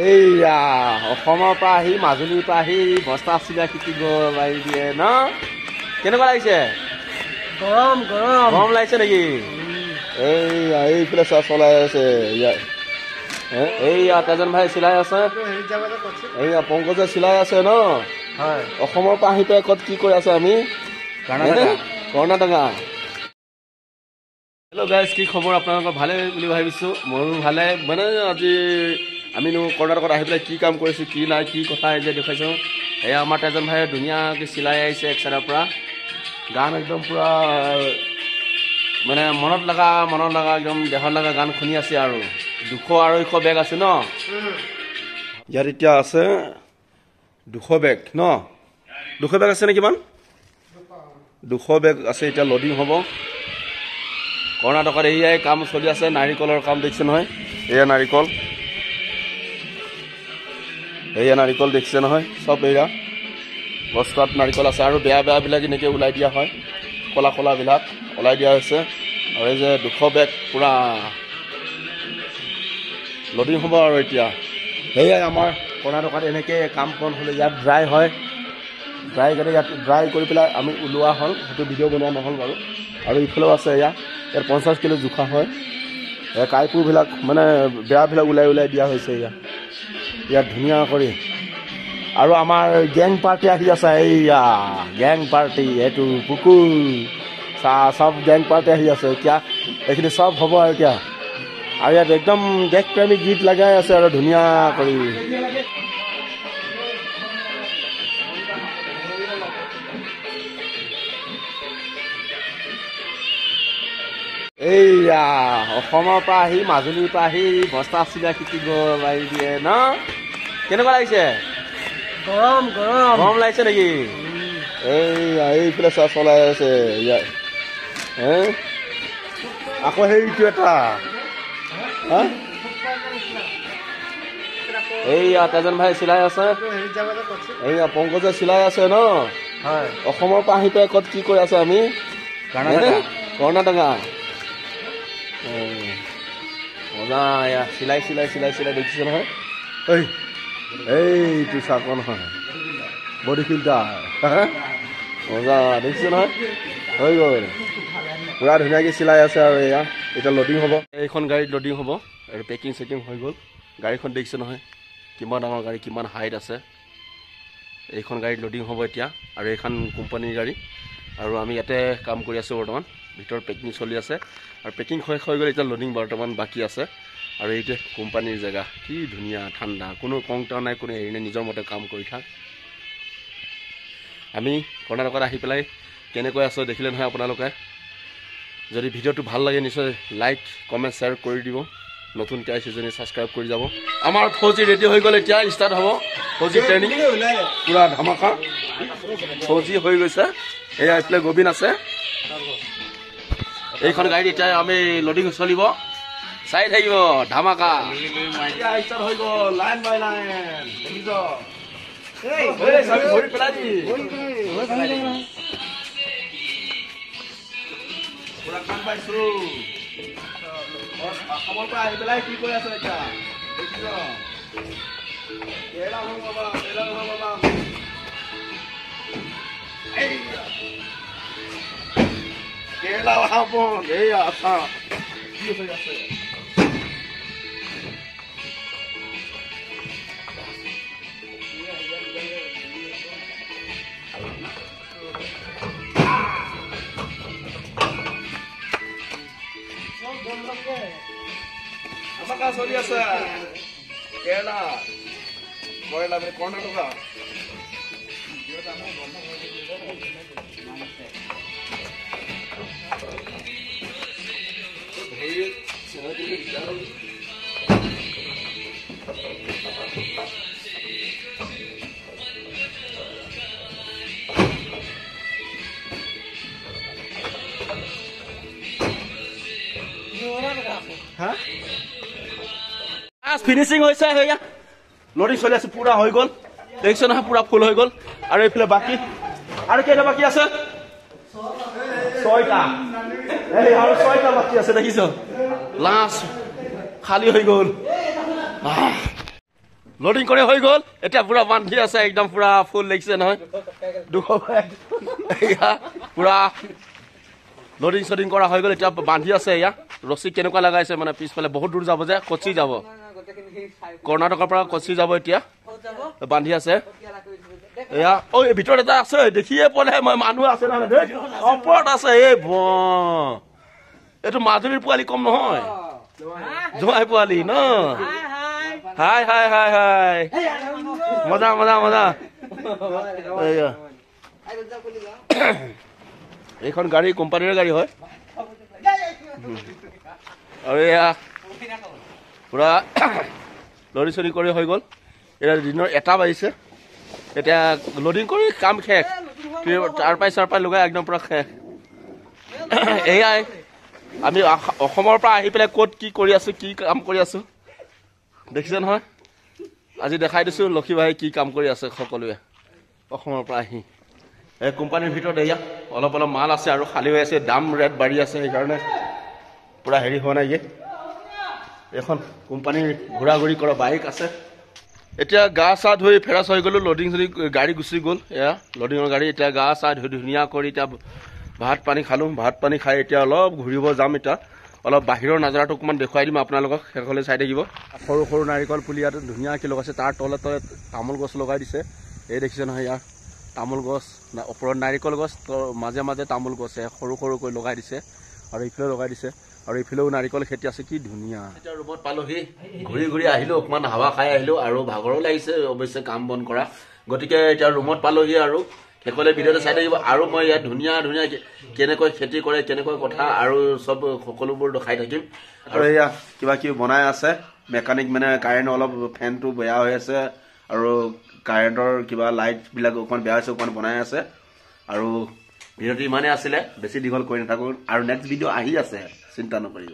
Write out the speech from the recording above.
এইয়া অসমৰ পৰা আহি মাজুলীৰ পৰা আহি বস্তা চিলা শিকিব মাৰি দিয়ে ন। কেনেকুৱা লাগিছে? গৰম গৰম গৰম লাগিছে নেকি? এইয়া এইফালে চলাই আছে এইয়া তেজন ভাই চিলাই আছে, এইয়া পংকজে চিলাই আছে ন। হয়, অসমৰ পৰা আহি পেলাই ক'ত কি কৰি আছে আমি? কৰ্ণাটকা। হেল্ল' গাইজ, কি খবৰ আপোনালোকৰ? ভালে বুলি ভাবিছোঁ, ময়ো ভালে। মানে আজি আমিনো কৰ্ণাটকত আহি পেলাই কি কাম কৰিছোঁ, কি নাই, কি কথা যে দেখুৱাইছোঁ। এয়া আমাৰ তেজন ভাই ধুনীয়াকৈ চিলাই আহিছে এক চাইডৰ পৰা। গান একদম পূৰা মানে মনত লগা একদম দেহত লগা গান শুনি আছে আৰু 200-250 বেগ আছে ন ইয়াত। এতিয়া আছে 200 বেগ ন, 200 বেগ আছে নে কিমান? 200 বেগ আছে। এতিয়া লোডিং হ'ব কৰ্ণাটকত। এয়াই কাম চলি আছে, নাৰিকলৰ কাম দেখিছে নহয়। এয়া নাৰিকল, দেখিছে নহয়। চব এয়া বস্তাত নাৰিকল আছে আৰু বেয়াবিলাক এনেকৈ ওলাই দিয়া হয়, কলাবিলাক ওলাই দিয়া হৈছে। আৰু এই যে 200 বেগ পূৰা লোডিং হ'ব আৰু এতিয়া। সেয়াই আমাৰ কৰ্ণাটকত এনেকৈ কাম বন হ'লে ইয়াত ড্ৰাই হয়, ইয়াত ড্ৰাই কৰি পেলাই আমি ওলোৱা হ'ল। সেইটো ভিডিঅ' বনোৱা নহ'ল বাৰু। আৰু ইফালেও আছে ইয়াত 50 কিলো জোখা হয়। কাইপুৰবিলাক মানে বেয়াবিলাক ওলাই দিয়া হৈছে ইয়াত ধুনীয়া কৰি। আৰু আমাৰ গেং পাৰ্টি আহি আছে, এইয়া গেং পাৰ্টি, এইটো কুকুৰ চব গেং পাৰ্টি আহি আছে এতিয়া। এইখিনি চব হ'ব আৰু এতিয়া। আৰু ইয়াত একদম দেশপ্ৰেমী গীত লগাই আছে আৰু ধুনীয়া কৰি। এইয়া অসমৰ পৰা আহি মাজুলীৰ পৰা আহি বস্তা চিলা শিকিব মাৰি দিয়ে ন। কেনেকুৱা লাগিছে? গৰম গৰম গৰম লাগিছে নেকি? এইয়া এইফালে চলাই আছে ইয়াত আকৌ সেইটো এটা এইয়া তেজন ভাই চিলাই আছে, এইয়া পংকজে চিলাই আছে ন। হয়, অসমৰ পৰা আহি পেলাই ক'ত কি কৰি আছে আমি? কৰ্ণাটকা। মজা এয়া চিলাই দেখিছে নহয়। এইটো চাকো নহয়, বডি ফিল্টাৰ মজা দেখিছে নহয়। হৈ গ'ল, পুৰা ধুনীয়াকৈ চিলাই আছে। আৰু এয়া এতিয়া লোডিং হ'ব, এইখন গাড়ীত লোডিং হ'ব আৰু পেকিং হৈ গ'ল। গাড়ীখন দেখিছে নহয়, কিমান ডাঙৰ গাড়ী, কিমান হাইট আছে। এইখন গাড়ীত লোডিং হ'ব এতিয়া। আৰু এইখন কোম্পানীৰ গাড়ী। আৰু আমি ইয়াতে কাম কৰি আছোঁ বৰ্তমান, ভিতৰত পেকিং চলি আছে। আৰু পেকিং হৈ গ'ল, এতিয়া লোডিং বৰ্তমান বাকী আছে। আৰু এইটোৱে কোম্পানীৰ জেগা, কি ধুনীয়া ঠাণ্ডা, কোনো কংটা নাই, কোনো হেৰি নাই, নিজৰ মতে কাম কৰি থাক। আমি কৰ্ণাটকত আহি পেলাই কেনেকৈ আছোঁ দেখিলে নহয় আপোনালোকে। যদি ভিডিঅ'টো ভাল লাগে নিশ্চয় লাইক কমেণ্ট শ্বেয়াৰ কৰি দিব। নতুনকৈ আহিছে যদি ছাবস্ক্ৰাইব কৰি যাব। আমাৰ ফৌজি ৰেডি হৈ গ'ল, এতিয়া ষ্টাৰ্ট হ'ব ফৌজি ট্ৰেইনিং। পূৰা ধামাকা ফৌজি হৈ গৈছে। এয়া এইফালে গোবিন আছে। এইখন গাড়ীত এতিয়া আমি লোডিং চলিব, চাই থাকিব ধামাকা। ষ্টাৰ্ট হৈ গ'ল, লাইন বাই লাইন দেখিছ। ভৰি পেলাই দি পুৰা কাম পাইছো। অসমৰ পৰা আহি পেলাই কি কৰি আছে এতিয়া দেখিছ। কেৰেলা হল বাবা, কেৰেলা বন এইয়া আছা কি হৈ আছে। ধামাকা চলি আছে কেৰেলা কৰ্ণাটকা। ফিনিচিং হৈছে, সেয়া লোডিং চলি আছে, পুৰা হৈ গ'ল দেখিছে নহয়, পুৰা ফুল হৈ গ'ল। আৰু এইফালে বাকী আৰু কেইটা বাকী আছে? 6টা। এই আৰু 6টা বাকী আছে দেখিছ। লাষ্ট খালী হৈ গ'ল। লোডিং কৰি হৈ গ'ল এতিয়া পুৰা বান্ধি আছে একদম পুৰা ফুল লাগিছে নহয় পুৰা লোডিং চডিং কৰা হৈ গ'ল এতিয়া বান্ধি আছে এয়া ৰছী কেনেকুৱা লগাইছে মানে পিছফালে বহুত দূৰ যাব যে কচি যাব কৰ্ণাটকৰ পৰা কচি যাব এতিয়া বান্ধি আছে এয়া ঐ ভিতৰত এটা আছে দেখিয়ে পলে মই মানুহ আছে নহয় ওপৰত আছে এই এইটো মাজুলীৰ পোৱালি কম নহয় জোৱাই পোৱালি ন হাই হাই হাই হাই মজা মজা মজা এইখন গাড়ী কোম্পানীৰ গাড়ী হয় আৰু এয়া পুৰা লৰি চৰি কৰি হৈ গ'ল এতিয়া দিনৰ 1টা বাজিছে এতিয়া লোডিং কৰি কাম শেষ তাৰপাই চাৰপাই লগাই একদম পুৰা শেষ এয়াই আমি অসমৰ পৰা আহি পেলাই ক'ত কি কৰি আছো কি কাম কৰি আছো দেখিছে নহয় আজি দেখাই দিছো লক্ষী ভাই কি কাম কৰি আছে সকলোৱে অসমৰ পৰা আহি এই কোম্পানীৰ ভিতৰত এয়া অলপ অলপ মাল আছে আৰু খালী হৈ আছে দাম ৰেট বাঢ়ি আছে সেইকাৰণে পুৰা হেৰি হোৱা নাই এখন কোম্পানীৰ ঘূৰা ঘূৰি কৰা বাইক আছে এতিয়া গা চা ধুই ফেৰাছ হৈ গ'লো লোডিং চলি গাড়ী গুচি গ'ল এয়া লোডিঙৰ গাড়ী এতিয়া গা চা ধুই ধুনীয়া কৰি এতিয়া ভাত পানী খালোঁ ভাত পানী খাই এতিয়া অলপ ঘূৰিব যাম এতিয়া অলপ বাহিৰৰ নাজাৰাটো অকণমান দেখুৱাই দিম আপোনালোকক শেষলৈ চাই থাকিব সৰু সৰু নাৰিকল পুলি ইয়াত ধুনীয়াকৈ লগাইছে তাৰ তলে তলে তামোল গছ লগাই দিছে এই দেখিছে নহয় ইয়াৰ তামোল গছ ওপৰত নাৰিকল গছ মাজে মাজে তামোল গছে সৰু সৰুকৈ লগাই দিছে আৰু ইফালে লগাই দিছে আৰু ইফালেও নাৰিকল খেতি আছে কি ধুনীয়া এতিয়া ৰুমত পালোহি ঘূৰি ঘূৰি আহিলোঁ অকণমান হাৱা খাই আহিলোঁ আৰু ভাগৰো লাগিছে অৱশ্যে কাম বন কৰা গতিকে এতিয়া ৰুমত পালোহি আৰু শেষলৈ ভিডিঅ'টো চাই থাকিব আৰু মই ইয়াত ধুনীয়া ধুনীয়া কেনেকৈ খেতি কৰে কেনেকৈ কথা আৰু চব সকলোবোৰ দেখাই থাকিম আৰু এয়া কিবা কিবি বনাই আছে মেকানিক মানে কাৰেণ্ট অলপ ফেনটো বেয়া হৈ আছে আৰু কাৰেণ্টৰ কিবা লাইটবিলাক অকণমান বেয়া হৈছে অকণমান বনাই আছে আৰু ভিডিঅ'টো ইমানেই আছিলে বেছি দীঘল কৰি নাথাকোঁ আৰু নেক্সট ভিডিঅ' আহি আছে চিন্তা নকৰিব